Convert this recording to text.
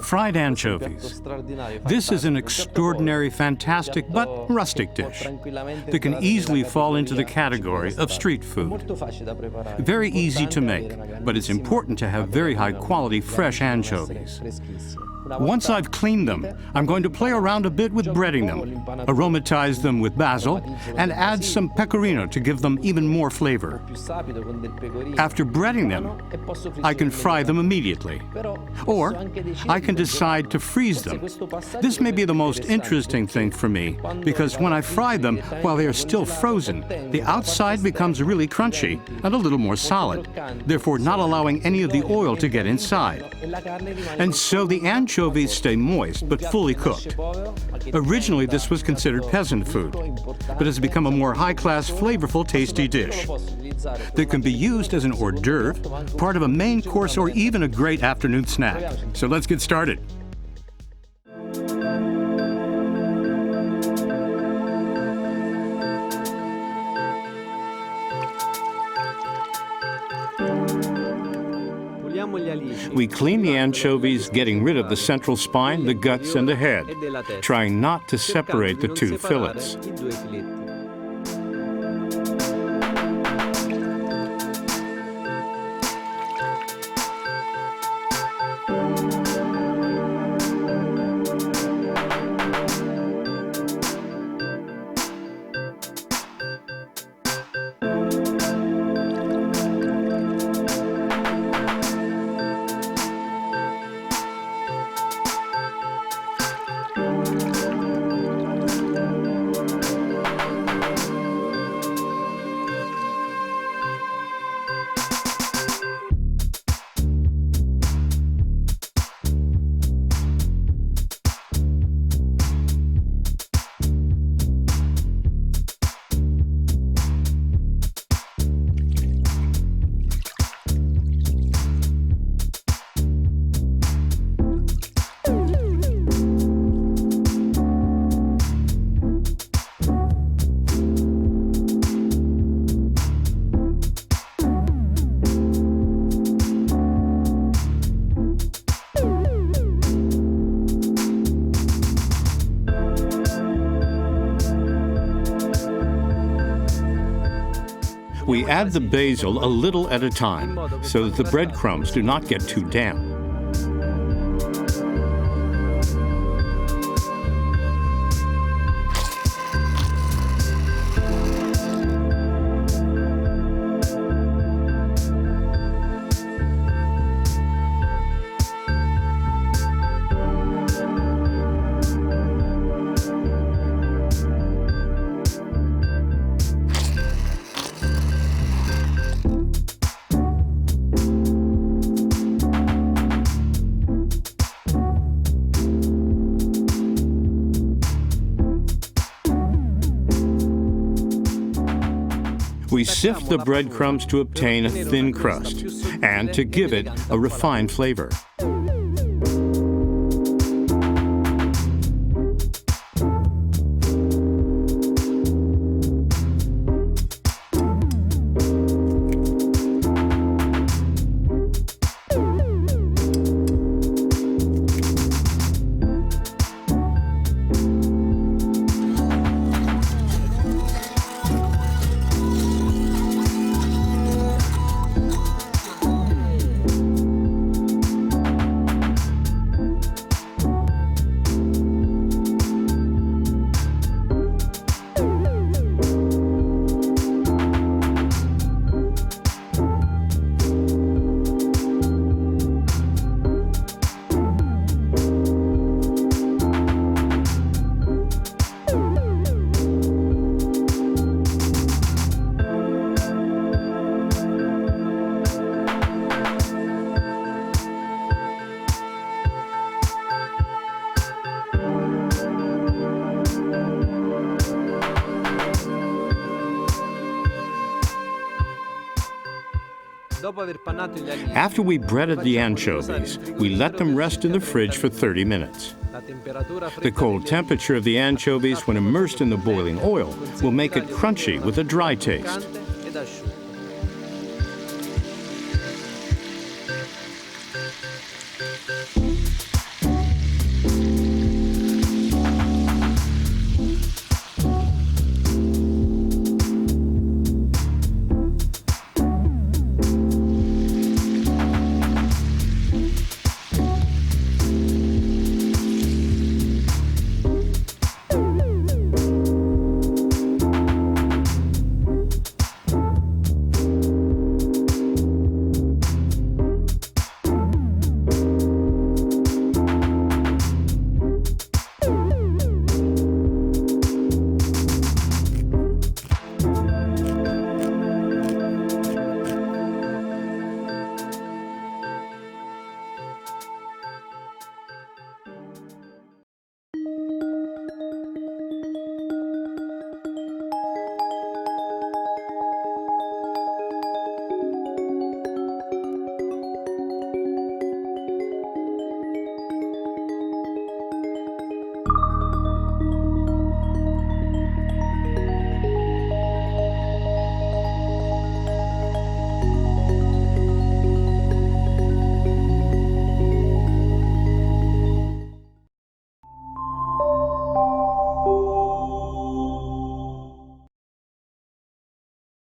Fried anchovies. This is an extraordinary, fantastic, but rustic dish that can easily fall into the category of street food. Very easy to make, but it's important to have very high-quality fresh anchovies. Once I've cleaned them, I'm going to play around a bit with breading them, aromatize them with basil, and add some pecorino to give them even more flavor. After breading them, I can fry them immediately. Or I can decide to freeze them. This may be the most interesting thing for me, because when I fry them while they are still frozen, the outside becomes really crunchy and a little more solid, therefore not allowing any of the oil to get inside. And so the anchovies stay moist but fully cooked. Originally, this was considered peasant food, but has become a more high-class, flavorful, tasty dish that can be used as an hors d'oeuvre, part of a main course, or even a great afternoon snack. So let's get started. We clean the anchovies, getting rid of the central spine, the guts, and the head, trying not to separate the two fillets. We add the basil a little at a time so that the breadcrumbs do not get too damp. We sift the breadcrumbs to obtain a thin crust and to give it a refined flavor. After we breaded the anchovies, we let them rest in the fridge for 30 minutes. The cold temperature of the anchovies when immersed in the boiling oil will make it crunchy with a dry taste.